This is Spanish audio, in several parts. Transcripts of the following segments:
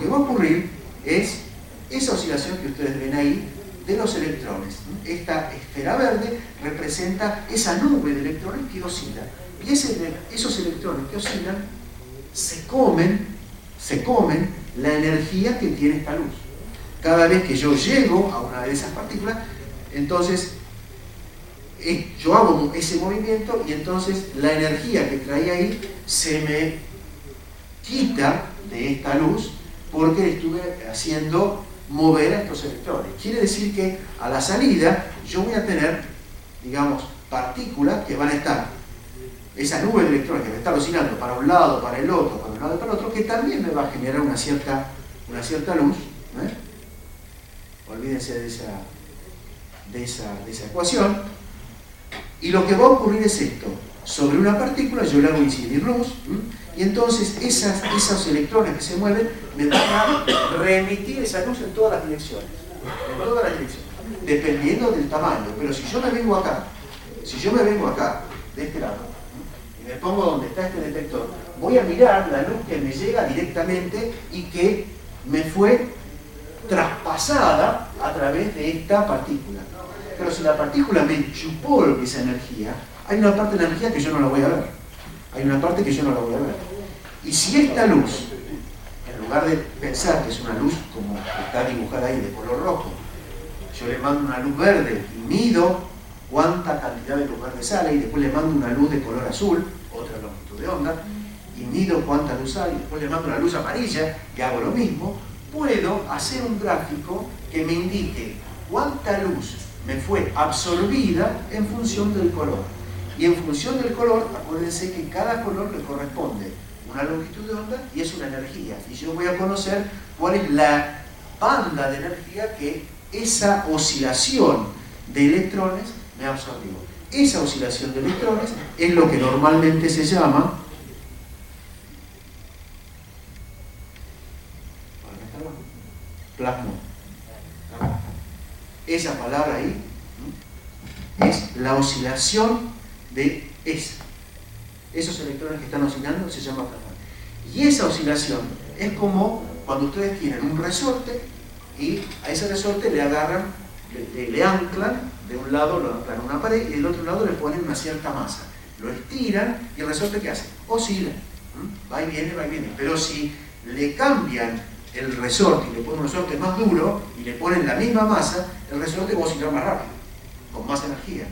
que va a ocurrir es esa oscilación que ustedes ven ahí de los electrones. Esta esfera verde representa esa nube de electrones que oscila. Y esos electrones que oscilan se comen la energía que tiene esta luz. Cada vez que yo llego a una de esas partículas, entonces yo hago ese movimiento y entonces la energía que traía ahí se me quita de esta luz porque estuve haciendo mover a estos electrones. Quiere decir que a la salida yo voy a tener, digamos, partículas que van a estar, esa nube de electrones que va a estar oscilando para un lado, para el otro, para un lado y para el otro, que también me va a generar una cierta luz. Olvídense de esa ecuación. Y lo que va a ocurrir es esto: sobre una partícula yo le hago incidir luz, y entonces esos electrones que se mueven me van a remitir esa luz en todas las direcciones, dependiendo del tamaño. Pero si yo me vengo acá, de este lado, y me pongo donde está este detector, voy a mirar la luz que me llega directamente y que me fue traspasada a través de esta partícula. Pero si la partícula me chupó esa energía, hay una parte de la energía que yo no la voy a ver. Y si esta luz, en lugar de pensar que es una luz como está dibujada ahí de color rojo, yo le mando una luz verde y mido cuánta cantidad de luz verde sale, y después le mando una luz de color azul, otra longitud de onda, y mido cuánta luz sale, y después le mando una luz amarilla y hago lo mismo, puedo hacer un gráfico que me indique cuánta luz me fue absorbida en función del color. Y en función del color, acuérdense que cada color le corresponde una longitud de onda y es una energía. Y yo voy a conocer cuál es la banda de energía que esa oscilación de electrones me absorbió. Esa oscilación de electrones es lo que normalmente se llama plasmón. Esa palabra ahí es la oscilación de esos electrones que están oscilando, se llama plasmón. Y esa oscilación es como cuando ustedes tienen un resorte y a ese resorte le agarran, le anclan, de un lado lo anclan a una pared y del otro lado le ponen una cierta masa. Lo estiran y el resorte ¿qué hace? Oscila. Va y viene. Pero si le cambian el resorte y le ponen un resorte más duro y le ponen la misma masa, el resorte va a oscilar más rápido, con más energía.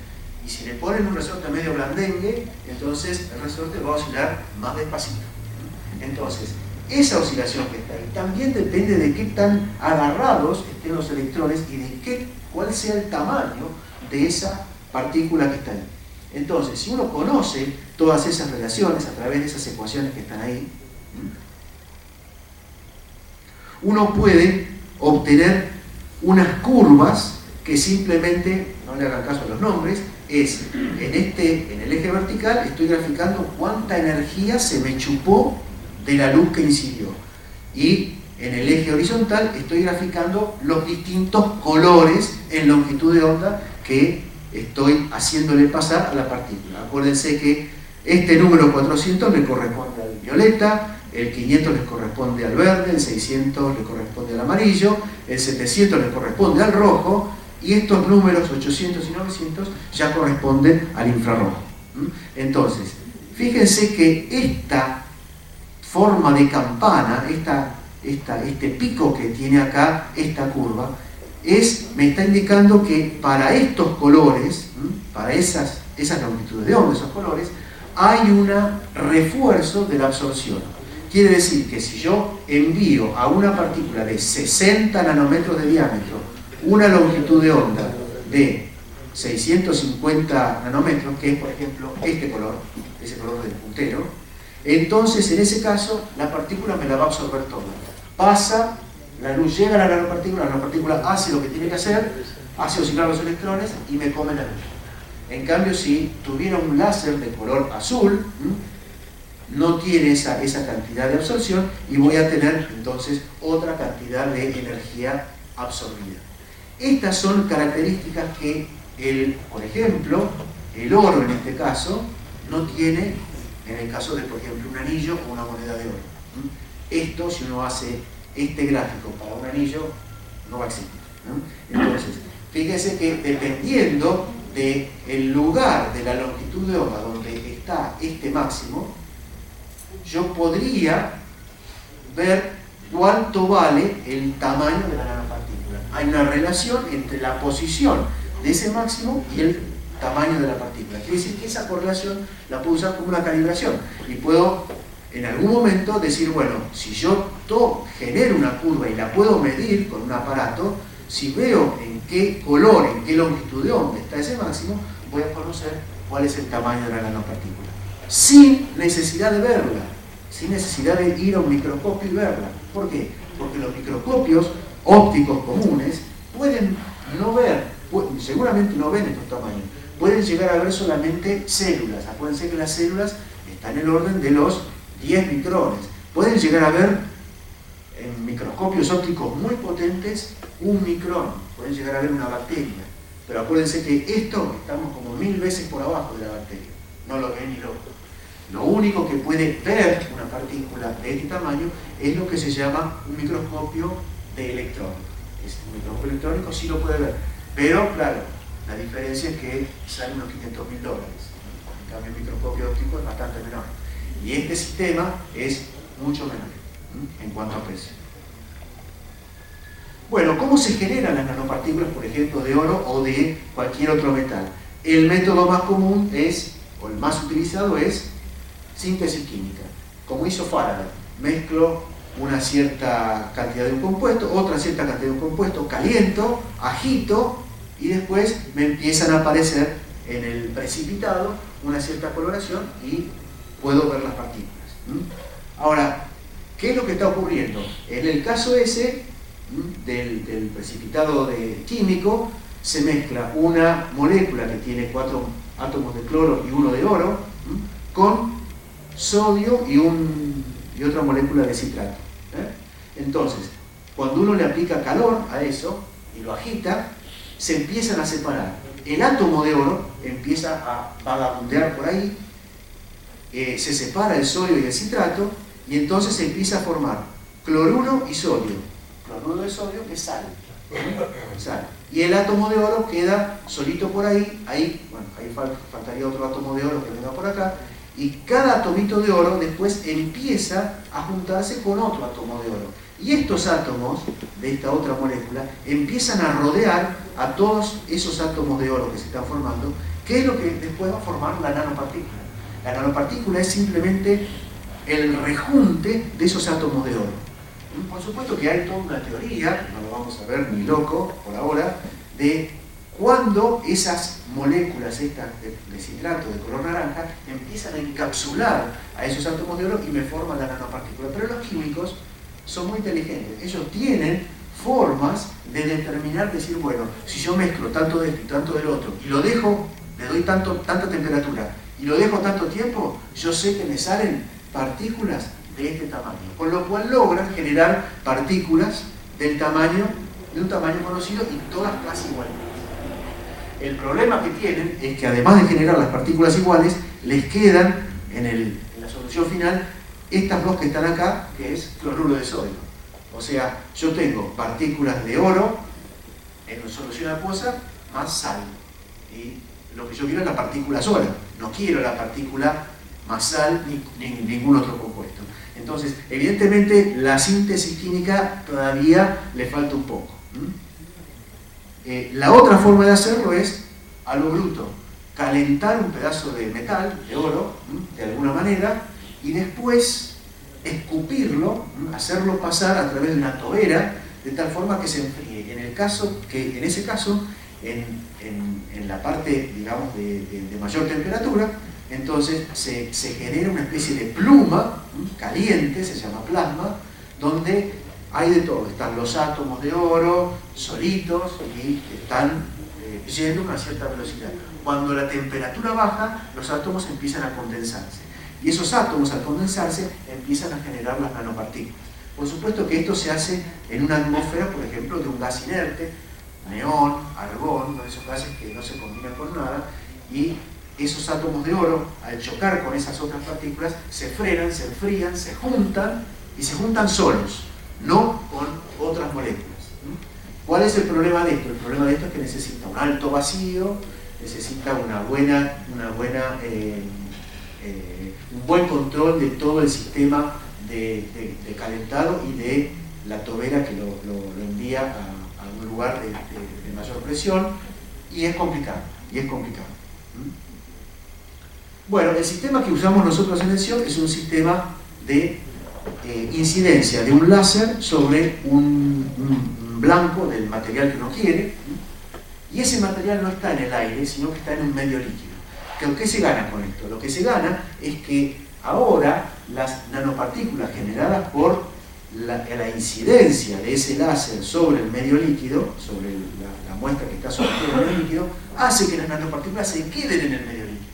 Y si le ponen un resorte medio blandengue, entonces el resorte va a oscilar más despacito. Entonces, esa oscilación que está ahí también depende de qué tan agarrados estén los electrones y de cuál sea el tamaño de esa partícula que está ahí. Entonces, si uno conoce todas esas relaciones a través de esas ecuaciones que están ahí, uno puede obtener unas curvas que simplemente, no le hagan caso a los nombres, en el eje vertical estoy graficando cuánta energía se me chupó de la luz que incidió, y en el eje horizontal estoy graficando los distintos colores en longitud de onda que estoy haciéndole pasar a la partícula. Acuérdense que este número 400 le corresponde al violeta, el 500 le corresponde al verde, el 600 le corresponde al amarillo, el 700 le corresponde al rojo, y estos números 800 y 900 ya corresponden al infrarrojo. Entonces, fíjense que esta forma de campana, este pico que tiene acá, esta curva, me está indicando que para estos colores, para esas longitudes de onda, esos colores, hay un refuerzo de la absorción. Quiere decir que si yo envío a una partícula de 60 nanómetros de diámetro una longitud de onda de 650 nanómetros, que es por ejemplo este color, ese color del puntero, entonces en ese caso la partícula me la va a absorber toda. Pasa, la luz llega a la nanopartícula hace lo que tiene que hacer, hace oscilar los electrones y me come la luz. En cambio, si tuviera un láser de color azul, no tiene esa cantidad de absorción y voy a tener entonces otra cantidad de energía absorbida. Estas son características que, por ejemplo, el oro en este caso no tiene en el caso de, por ejemplo, un anillo o una moneda de oro. Esto, si uno hace este gráfico para un anillo no va a existir, ¿no? Entonces, fíjense que dependiendo del lugar de la longitud de onda donde está este máximo, yo podría ver cuánto vale el tamaño de la nanopartícula. Hay una relación entre la posición de ese máximo y el tamaño de la partícula. Quiere decir que esa correlación la puedo usar como una calibración y puedo en algún momento decir, bueno, si yo genero una curva y la puedo medir con un aparato, si veo en qué color, en qué longitud de onda está ese máximo, voy a conocer cuál es el tamaño de la nanopartícula. Sin necesidad de verla, sin necesidad de ir a un microscopio y verla. ¿Por qué? Porque los microscopios ópticos comunes pueden no ver, seguramente no ven estos tamaños, pueden llegar a ver solamente células. Acuérdense que las células están en el orden de los 10 micrones. Pueden llegar a ver en microscopios ópticos muy potentes 1 micrón, pueden llegar a ver una bacteria. Pero acuérdense que esto estamos como 1000 veces por abajo de la bacteria, no lo ven ni loco. Lo único que puede ver una partícula de este tamaño es lo que se llama un microscopio de electrónica. Un microscopio electrónico sí lo puede ver, pero claro, la diferencia es que sale unos $500.000. En cambio, el microscopio óptico es bastante menor. Y este sistema es mucho menor en cuanto a precio. Bueno, ¿cómo se generan las nanopartículas, por ejemplo, de oro o de cualquier otro metal? El método más común o el más utilizado es síntesis química, como hizo Faraday. Mezclo una cierta cantidad de un compuesto, otra cierta cantidad de un compuesto, caliento, agito y después me empiezan a aparecer en el precipitado una cierta coloración y puedo ver las partículas. Ahora, ¿qué es lo que está ocurriendo? En el caso ese del precipitado químico, se mezcla una molécula que tiene 4 átomos de cloro y 1 de oro con sodio y otra molécula de citrato. Entonces, cuando uno le aplica calor a eso y lo agita, se empiezan a separar. El átomo de oro empieza a vagabundear por ahí, se separa el sodio y el citrato y entonces se empieza a formar cloruro y sodio. Cloruro de sodio que es sal. Y el átomo de oro queda solito por ahí, bueno, ahí faltaría otro átomo de oro que venga por acá, y cada atomito de oro después empieza a juntarse con otro átomo de oro. Y estos átomos de esta otra molécula empiezan a rodear a todos esos átomos de oro que se están formando, que es lo que después va a formar la nanopartícula. La nanopartícula es simplemente el rejunte de esos átomos de oro. Por supuesto que hay toda una teoría, no lo vamos a ver ni loco por ahora, de cuando esas moléculas estas de citrato de color naranja empiezan a encapsular a esos átomos de oro y me forman la nanopartícula. Pero los químicos son muy inteligentes, ellos tienen formas de determinar, decir, bueno, si yo mezclo tanto de esto y tanto del otro y lo dejo, le doy tanta temperatura y lo dejo tanto tiempo, yo sé que me salen partículas de este tamaño, con lo cual logran generar partículas de un tamaño conocido y todas casi iguales. El problema que tienen es que además de generar las partículas iguales, les quedan en la solución final estas dos que están acá, que es cloruro de sodio. O sea, yo tengo partículas de oro en solución acuosa más sal. Y lo que yo quiero es la partícula sola, no quiero la partícula más sal ni ningún otro compuesto. Entonces, evidentemente, la síntesis química todavía le falta un poco. La otra forma de hacerlo es a lo bruto, calentar un pedazo de metal, de oro, de alguna manera, y después escupirlo, hacerlo pasar a través de una tobera, de tal forma que se enfríe. En ese caso, en la parte, digamos, de mayor temperatura, entonces se genera una especie de pluma caliente, se llama plasma, donde hay de todo. Están los átomos de oro solitos y están yendo a una cierta velocidad. Cuando la temperatura baja, los átomos empiezan a condensarse. Y esos átomos, al condensarse, empiezan a generar las nanopartículas. Por supuesto que esto se hace en una atmósfera, por ejemplo, de un gas inerte, neón, argón, uno de esos gases que no se combinan con nada, y esos átomos de oro, al chocar con esas otras partículas, se frenan, se enfrían, se juntan y se juntan solos. no con otras moléculas. ¿Cuál es el problema de esto? El problema de esto es que necesita un alto vacío, necesita un buen control de todo el sistema de calentado y de la tobera que lo envía a un lugar de mayor presión, y es complicado. Bueno, el sistema que usamos nosotros en el SIOP es un sistema de incidencia de un láser sobre un blanco del material que uno quiere, y ese material no está en el aire, sino que está en un medio líquido. ¿Qué se gana con esto? Lo que se gana es que ahora las nanopartículas generadas por la incidencia de ese láser sobre el medio líquido, sobre la muestra que está sobre el medio líquido, hace que las nanopartículas se queden en el medio líquido.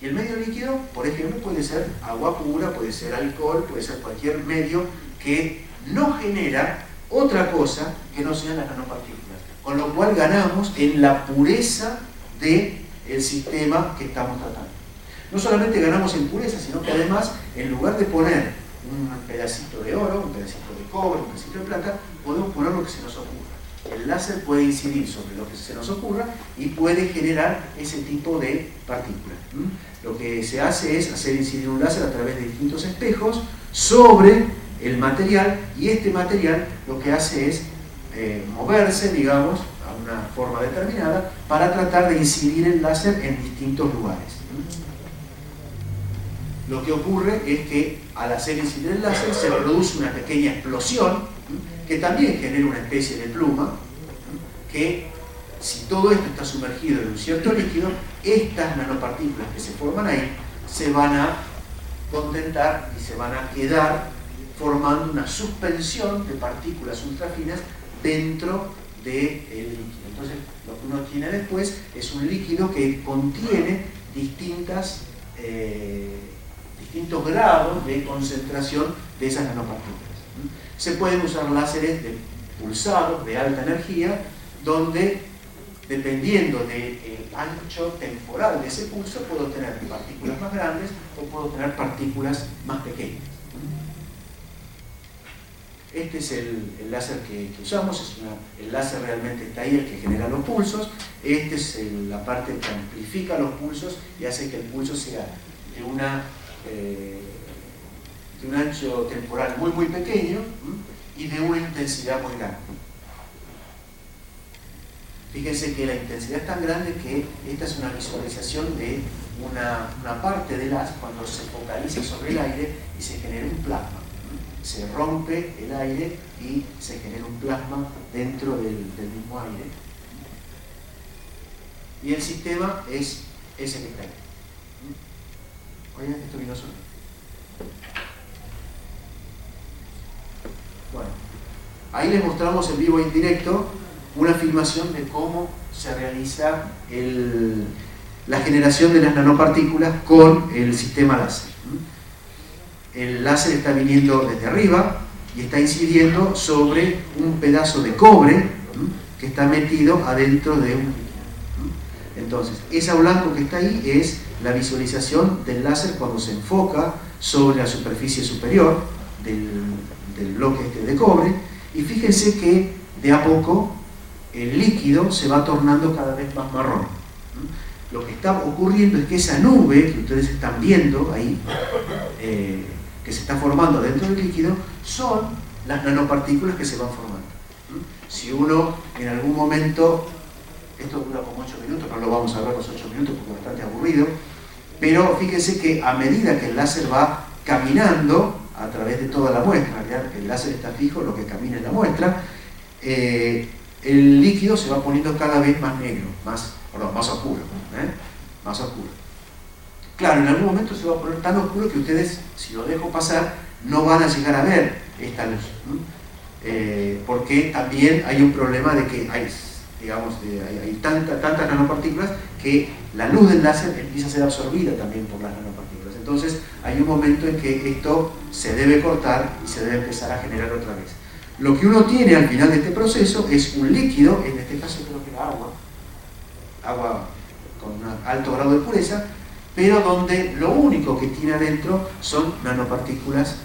Y el medio líquido, por ejemplo, puede ser agua pura, puede ser alcohol, puede ser cualquier medio que no genera otra cosa que no sean las nanopartículas. Con lo cual ganamos en la pureza del sistema que estamos tratando. No solamente ganamos en pureza, sino que además, en lugar de poner un pedacito de oro, un pedacito de cobre, un pedacito de plata, podemos poner lo que se nos ocurra. El láser puede incidir sobre lo que se nos ocurra y puede generar ese tipo de partículas. Lo que se hace es hacer incidir un láser a través de distintos espejos sobre el material, y este material lo que hace es moverse, digamos, a una forma determinada para tratar de incidir el láser en distintos lugares. Lo que ocurre es que al hacer incidir el láser se produce una pequeña explosión que también genera una especie de pluma, que si todo esto está sumergido en un cierto líquido, estas nanopartículas que se forman ahí se van a contentar y se van a quedar formando una suspensión de partículas ultrafinas dentro del líquido. Entonces, lo que uno tiene después es un líquido que contiene distintos grados de concentración de esas nanopartículas. Se pueden usar láseres de pulsados de alta energía, donde, dependiendo del ancho temporal de ese pulso, puedo tener partículas más grandes o puedo tener partículas más pequeñas. Este es el láser que usamos, el láser realmente está ahí, el que genera los pulsos. Esta es la parte que amplifica los pulsos y hace que el pulso sea de un ancho temporal muy pequeño y de una intensidad muy grande. Fíjense que la intensidad es tan grande que esta es una visualización de una parte del haz cuando se focaliza sobre el aire y se genera un plasma. Se rompe el aire y se genera un plasma dentro del mismo aire. Y el sistema es ese que está ahí. Oigan, esto vino solo. Bueno, ahí les mostramos en vivo e en directo una filmación de cómo se realiza la generación de las nanopartículas con el sistema láser. El láser está viniendo desde arriba y está incidiendo sobre un pedazo de cobre que está metido adentro de un líquido. Entonces, ese blanco que está ahí es la visualización del láser cuando se enfoca sobre la superficie superior del bloque este de cobre, y fíjense que de a poco el líquido se va tornando cada vez más marrón. Lo que está ocurriendo es que esa nube que ustedes están viendo ahí, que se está formando dentro del líquido, son las nanopartículas que se van formando. Si uno en algún momento, esto dura como 8 minutos, no lo vamos a ver los 8 minutos porque es bastante aburrido, pero fíjense que a medida que el láser va caminando a través de toda la muestra, en realidad el láser está fijo, lo que camina es la muestra, el líquido se va poniendo cada vez más negro, más oscuro, más oscuro. Claro, en algún momento se va a poner tan oscuro que ustedes, si lo dejo pasar, no van a llegar a ver esta luz, porque también hay un problema de que hay tantas nanopartículas que la luz del láser empieza a ser absorbida también por las nanopartículas. Entonces hay un momento en que esto se debe cortar y se debe empezar a generar otra vez. Lo que uno tiene al final de este proceso es un líquido, en este caso creo que era agua con un alto grado de pureza, pero donde lo único que tiene adentro son nanopartículas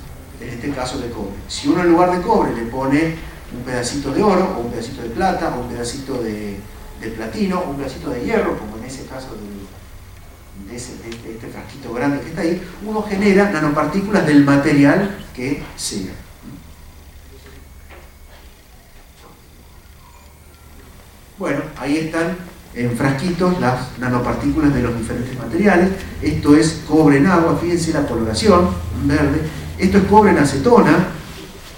en este caso de cobre. Si uno en lugar de cobre le pone un pedacito de oro, o un pedacito de plata, o un pedacito de platino, o un pedacito de hierro, como en ese caso de este frasquito grande que está ahí, uno genera nanopartículas del material que sea. Bueno, ahí están en frasquitos las nanopartículas de los diferentes materiales. Esto es cobre en agua, fíjense la coloración, en verde. Esto es cobre en acetona.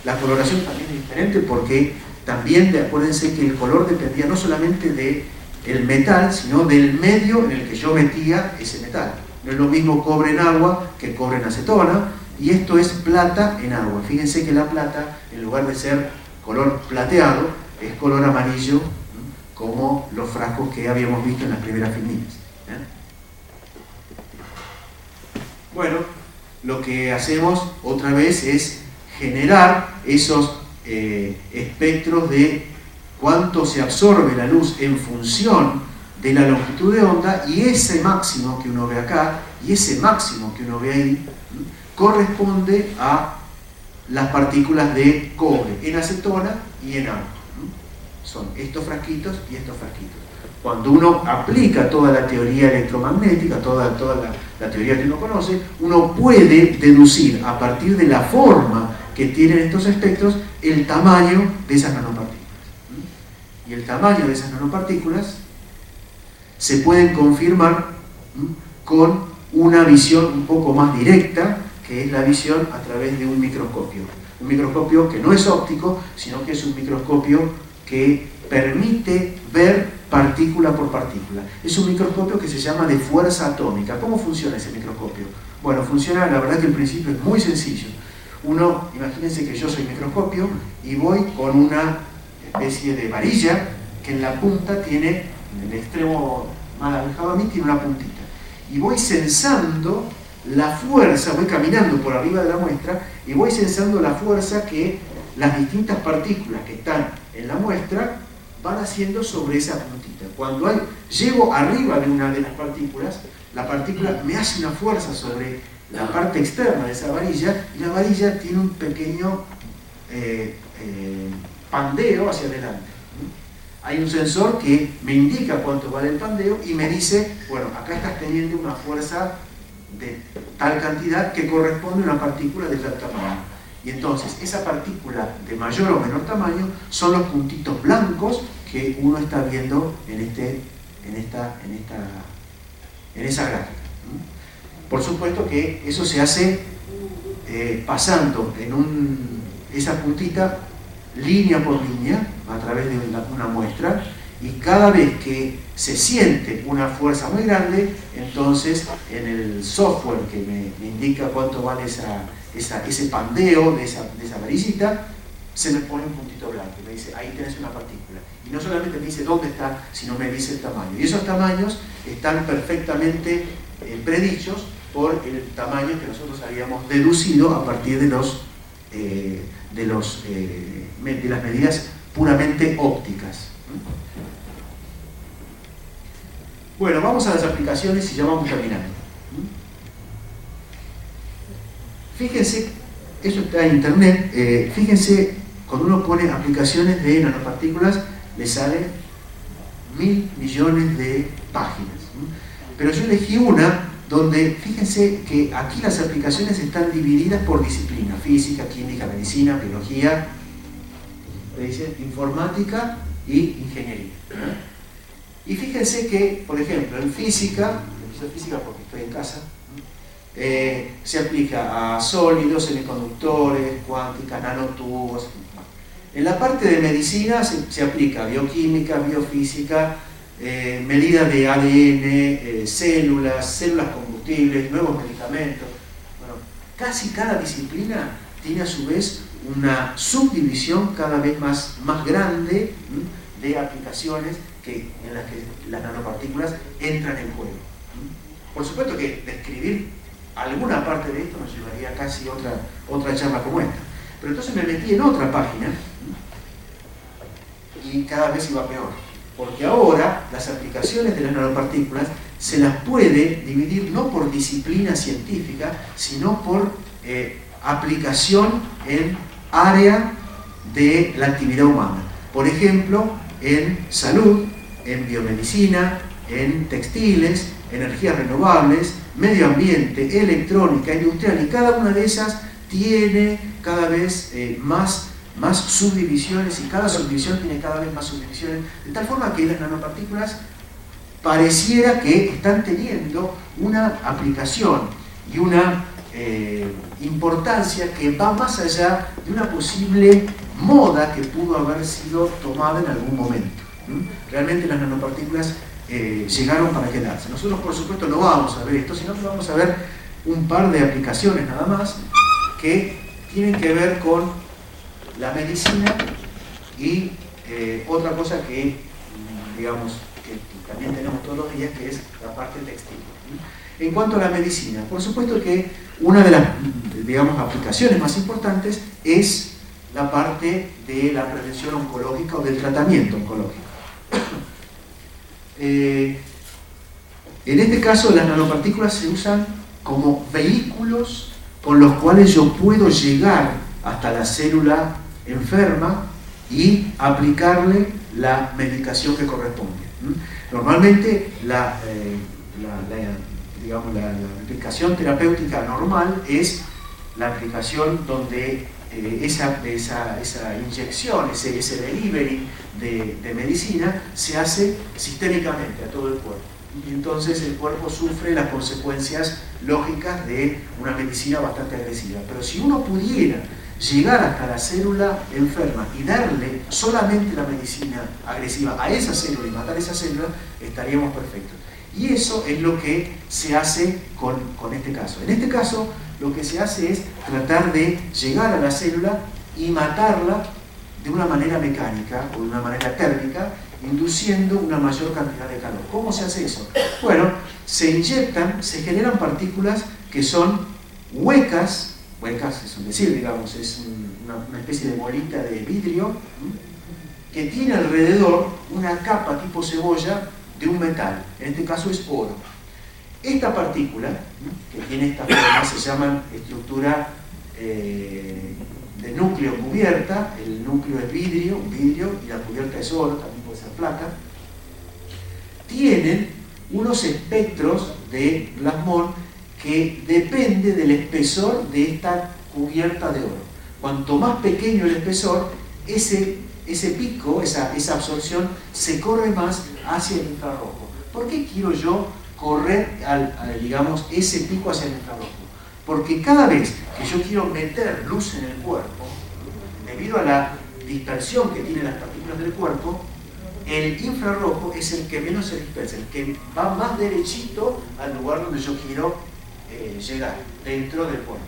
La coloración también es diferente porque también, acuérdense que el color dependía no solamente del metal, sino del medio en el que yo metía ese metal. No es lo mismo cobre en agua que cobre en acetona, y esto es plata en agua. Fíjense que la plata, en lugar de ser color plateado, es color amarillo, como los frascos que habíamos visto en las primeras filminas. Bueno, lo que hacemos otra vez es generar esos espectros de cuánto se absorbe la luz en función de la longitud de onda, y ese máximo que uno ve acá y ese máximo que uno ve ahí corresponde a las partículas de cobre en acetona y en agua. Son estos frasquitos y estos frasquitos. Cuando uno aplica toda la teoría electromagnética, toda la teoría que uno conoce, uno puede deducir a partir de la forma que tienen estos espectros el tamaño de esas nanopartículas. Y el tamaño de esas nanopartículas se pueden confirmar con una visión un poco más directa, que es la visión a través de un microscopio. Un microscopio que no es óptico, sino que es un microscopio que permite ver partícula por partícula. Es un microscopio que se llama de fuerza atómica. ¿Cómo funciona ese microscopio? Bueno, funciona, la verdad que el principio es muy sencillo. Uno, imagínense que yo soy microscopio y voy con una especie de varilla que en la punta tiene, en el extremo más alejado a mí, tiene una puntita. Y voy sensando la fuerza, voy caminando por arriba de la muestra y voy sensando la fuerza que las distintas partículas que están en la muestra van haciendo sobre esa puntita. Cuando llego arriba de una de las partículas, la partícula me hace una fuerza sobre la parte externa de esa varilla, y la varilla tiene un pequeño pandeo hacia adelante. Hay un sensor que me indica cuánto vale el pandeo y me dice, bueno, acá estás teniendo una fuerza de tal cantidad que corresponde a una partícula de tal tamaño. Y entonces esa partícula de mayor o menor tamaño son los puntitos blancos que uno está viendo en esa gráfica. Por supuesto que eso se hace pasando esa puntita línea por línea a través de una muestra, y cada vez que se siente una fuerza muy grande, entonces en el software que me indica cuánto vale ese pandeo de esa varillita, se me pone un puntito blanco y me dice, ahí tenés una partícula. Y no solamente me dice dónde está, sino me dice el tamaño. Y esos tamaños están perfectamente predichos por el tamaño que nosotros habíamos deducido a partir de las medidas puramente ópticas. Bueno, vamos a las aplicaciones y ya vamos terminando. Fíjense, eso está en internet, fíjense, cuando uno pone aplicaciones de nanopartículas, le salen 1000 millones de páginas. Pero yo elegí una donde, fíjense que aquí las aplicaciones están divididas por disciplina: física, química, medicina, biología, informática y ingeniería. Y fíjense que, por ejemplo, en física, porque estoy en casa, se aplica a sólidos, semiconductores, cuántica, nanotubos. En la parte de medicina se aplica a bioquímica, biofísica, medida de ADN, células combustibles, nuevos medicamentos. Bueno, casi cada disciplina tiene a su vez una subdivisión cada vez más grande de aplicaciones en las que las nanopartículas entran en juego. Por supuesto que describir alguna parte de esto nos llevaría casi otra charla como esta. Pero entonces me metí en otra página y cada vez iba peor. Porque ahora las aplicaciones de las nanopartículas se las puede dividir no por disciplina científica, sino por aplicación en área de la actividad humana. Por ejemplo, en salud, en biomedicina, en textiles, energías renovables, medio ambiente, electrónica, industrial, y cada una de esas tiene cada vez más subdivisiones, y cada subdivisión tiene cada vez más subdivisiones, de tal forma que las nanopartículas pareciera que están teniendo una aplicación y una importancia que va más allá de una posible moda que pudo haber sido tomada en algún momento. Realmente las nanopartículas llegaron para quedarse. Nosotros, por supuesto, no vamos a ver esto, sino que vamos a ver un par de aplicaciones nada más que tienen que ver con la medicina y otra cosa que, digamos, que también tenemos todos los días, que es la parte textil. En cuanto a la medicina, por supuesto que una de las, digamos, aplicaciones más importantes es la parte de la prevención oncológica o del tratamiento oncológico. En este caso, las nanopartículas se usan como vehículos con los cuales yo puedo llegar hasta la célula enferma y aplicarle la medicación que corresponde. Normalmente la aplicación terapéutica normal es la aplicación donde esa inyección, ese delivery de medicina se hace sistémicamente a todo el cuerpo. Y entonces el cuerpo sufre las consecuencias lógicas de una medicina bastante agresiva. Pero si uno pudiera llegar hasta la célula enferma y darle solamente la medicina agresiva a esa célula y matar esa célula, estaríamos perfectos. Y eso es lo que se hace con este caso. En este caso, lo que se hace es tratar de llegar a la célula y matarla de una manera mecánica o de una manera térmica, induciendo una mayor cantidad de calor. ¿Cómo se hace eso? Bueno, se inyectan, se generan partículas que son huecas es un decir, digamos, es una especie de bolita de vidrio que tiene alrededor una capa tipo cebolla de un metal, en este caso es oro. Esta partícula, que tiene esta forma, se llama estructura de núcleo cubierta. El núcleo es vidrio, y la cubierta es oro, también puede ser plata. Tienen unos espectros de plasmón que depende del espesor de esta cubierta de oro. Cuanto más pequeño el espesor, ese pico, esa absorción, se corre más hacia el infrarrojo. ¿Por qué quiero yo correr, digamos, ese pico hacia el infrarrojo? Porque cada vez que yo quiero meter luz en el cuerpo, debido a la dispersión que tienen las partículas del cuerpo, el infrarrojo es el que menos se dispersa, el que va más derechito al lugar donde yo quiero llegar, dentro del cuerpo.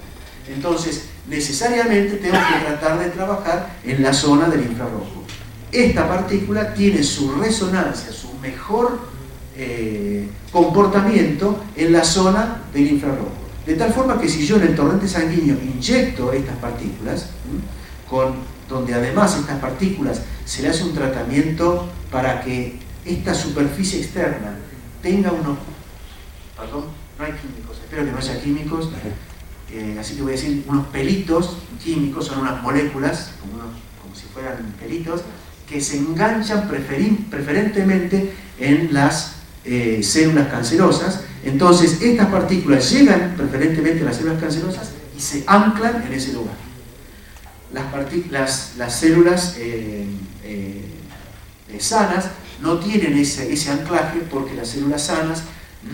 Entonces, necesariamente tengo que tratar de trabajar en la zona del infrarrojo. Esta partícula tiene su resonancia, su mejor comportamiento en la zona del infrarrojo. De tal forma que si yo en el torrente sanguíneo inyecto estas partículas, donde además estas partículas se le hace un tratamiento para que esta superficie externa tenga unos... Perdón, no hay químicos, espero que no haya químicos, así que voy a decir unos pelitos químicos, son unas moléculas, como si fueran pelitos, que se enganchan preferentemente en las células cancerosas. Entonces estas partículas llegan preferentemente a las células cancerosas y se anclan en ese lugar. Las células sanas no tienen ese anclaje, porque las células sanas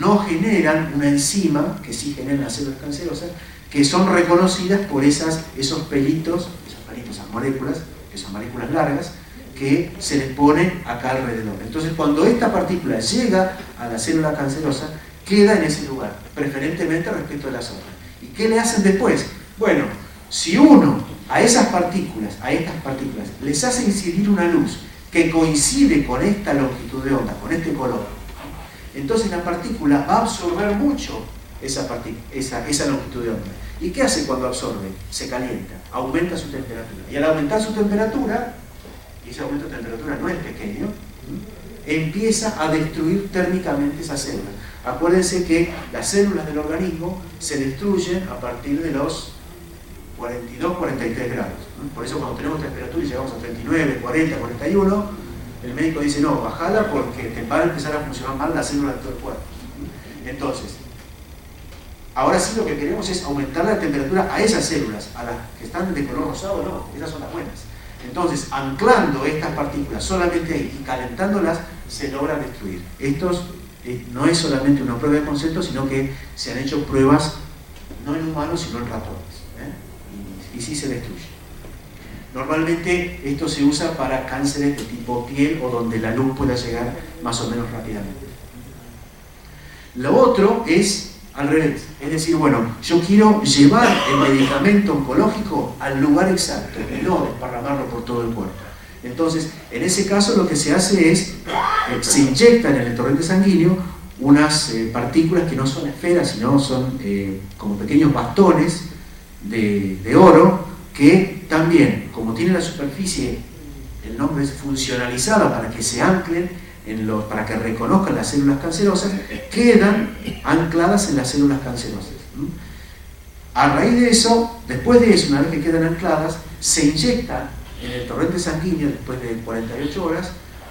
no generan una enzima que sí generan las células cancerosas, que son reconocidas por esos pelitos, esas moléculas, que son moléculas largas, que se les pone acá alrededor. Entonces, cuando esta partícula llega a la célula cancerosa, queda en ese lugar, preferentemente respecto de las otras. ¿Y qué le hacen después? Bueno, si uno a estas partículas, les hace incidir una luz que coincide con esta longitud de onda, con este color, entonces la partícula va a absorber mucho esa longitud de onda. ¿Y qué hace cuando absorbe? Se calienta, aumenta su temperatura. Y al aumentar su temperatura, y ese aumento de temperatura no es pequeño, empieza a destruir térmicamente esas células. Acuérdense que las células del organismo se destruyen a partir de los 42, 43 grados. Por eso cuando tenemos temperatura y llegamos a 39, 40, 41, el médico dice, no, bajala porque te va a empezar a funcionar mal las células de todo el cuerpo. Entonces, ahora sí lo que queremos es aumentar la temperatura a esas células, a las que están de color rosado, no, esas son las buenas. Entonces, anclando estas partículas solamente ahí y calentándolas, se logra destruir. Estos no es solamente una prueba de concepto, sino que se han hecho pruebas no en humanos, sino en ratones. Y sí se destruye. Normalmente esto se usa para cánceres de tipo piel o donde la luz pueda llegar más o menos rápidamente. Lo otro es al revés, es decir, bueno, yo quiero llevar el medicamento oncológico al lugar exacto y no desparramarlo por todo el cuerpo. Entonces, en ese caso lo que se hace es, se inyectan en el torrente sanguíneo unas partículas que no son esferas, sino son como pequeños bastones de oro, que también, como tiene la superficie, el nombre es funcionalizada para que se anclen, para que reconozcan las células cancerosas, quedan ancladas en las células cancerosas. A raíz de eso, después de eso, una vez que quedan ancladas, se inyecta en el torrente sanguíneo, después de 48 horas,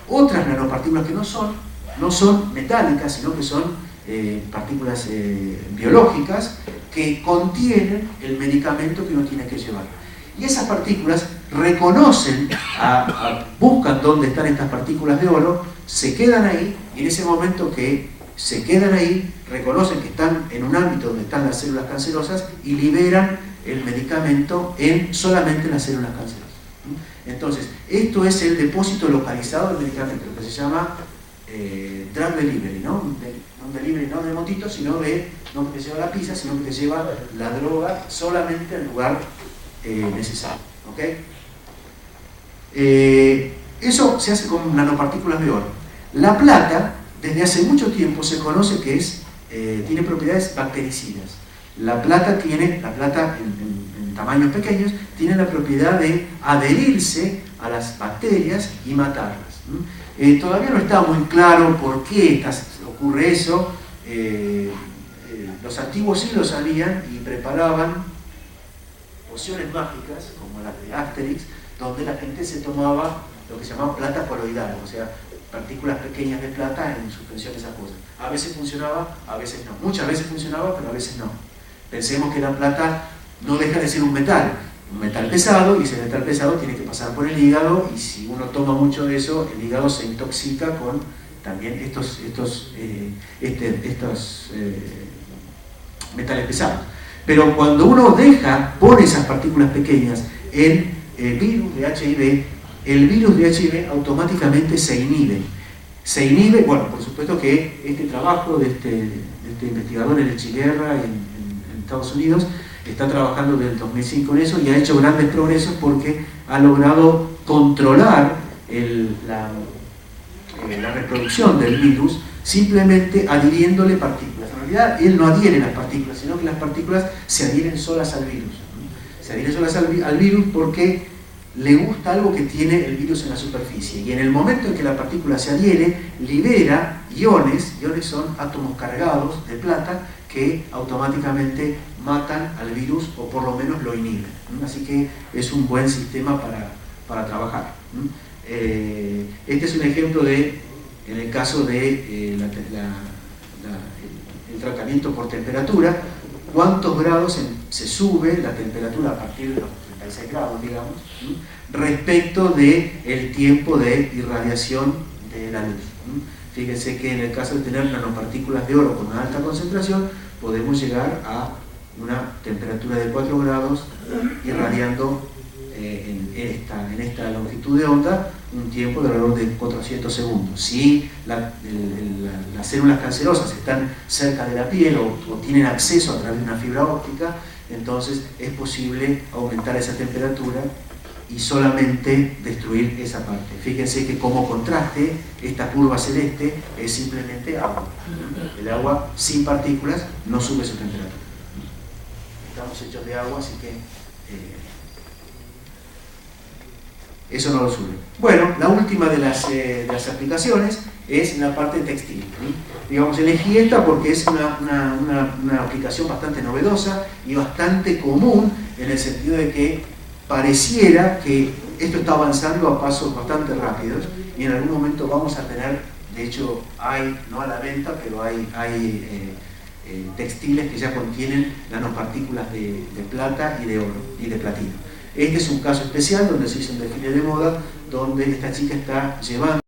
otras nanopartículas que no son metálicas, sino que son partículas biológicas que contienen el medicamento que uno tiene que llevar. Y esas partículas reconocen, buscan dónde están estas partículas de oro, se quedan ahí, y en ese momento que se quedan ahí, reconocen que están en un ámbito donde están las células cancerosas y liberan el medicamento solamente en las células cancerosas. Entonces, esto es el depósito localizado del medicamento, lo que se llama drug delivery, ¿no? Un delivery no de motito, sino no que te lleva la pizza, sino que te lleva la droga solamente al lugar necesario. ¿Okay? Eso se hace con nanopartículas de oro. La plata, desde hace mucho tiempo se conoce que tiene propiedades bactericidas. La plata en tamaños pequeños tiene la propiedad de adherirse a las bacterias y matarlas. Todavía no está muy claro por qué ocurre eso. Los antiguos sí lo sabían y preparaban pociones mágicas, como las de Asterix, donde la gente se tomaba lo que se llamaba plata coloidal, o sea, partículas pequeñas de plata en suspensiones acuosas. A veces funcionaba, a veces no. Muchas veces funcionaba, pero a veces no. Pensemos que la plata no deja de ser un metal pesado, y ese metal pesado tiene que pasar por el hígado, y si uno toma mucho de eso, el hígado se intoxica con también estos metales pesados. Pero cuando uno pone esas partículas pequeñas en el virus de HIV, el virus de HIV automáticamente se inhibe. Bueno, por supuesto que este trabajo de este investigador en Guerra en Estados Unidos está trabajando desde el 2005 en eso y ha hecho grandes progresos porque ha logrado controlar la reproducción del virus simplemente adhiriéndole partículas. En realidad él no adhiere las partículas, sino que las partículas se adhieren solas al virus. Se adhieren solas al virus porque le gusta algo que tiene el virus en la superficie, y en el momento en que la partícula se adhiere, libera iones son átomos cargados de plata que automáticamente matan al virus o por lo menos lo inhiben. Así que es un buen sistema para trabajar. Este es un ejemplo en el caso de el tratamiento por temperatura, cuántos grados se sube la temperatura a partir de los 36 grados, digamos, respecto del tiempo de irradiación de la luz. Fíjense que en el caso de tener nanopartículas de oro con una alta concentración, podemos llegar a una temperatura de 4 grados irradiando en esta longitud de onda un tiempo de alrededor de 400 segundos. Si las células cancerosas están cerca de la piel o tienen acceso a través de una fibra óptica, entonces es posible aumentar esa temperatura y solamente destruir esa parte. Fíjense que como contraste, esta curva celeste es simplemente agua. El agua sin partículas no sube su temperatura. Estamos hechos de agua, así que eso no lo sube. Bueno, la última de las aplicaciones es la parte textil. Digamos, elegí esta porque es una aplicación bastante novedosa y bastante común, en el sentido de que pareciera que esto está avanzando a pasos bastante rápidos y en algún momento vamos a tener, de hecho hay, no a la venta, pero hay textiles que ya contienen nanopartículas de plata y de oro y de platino. Este es un caso especial donde se hizo un desfile de moda donde esta chica está llevando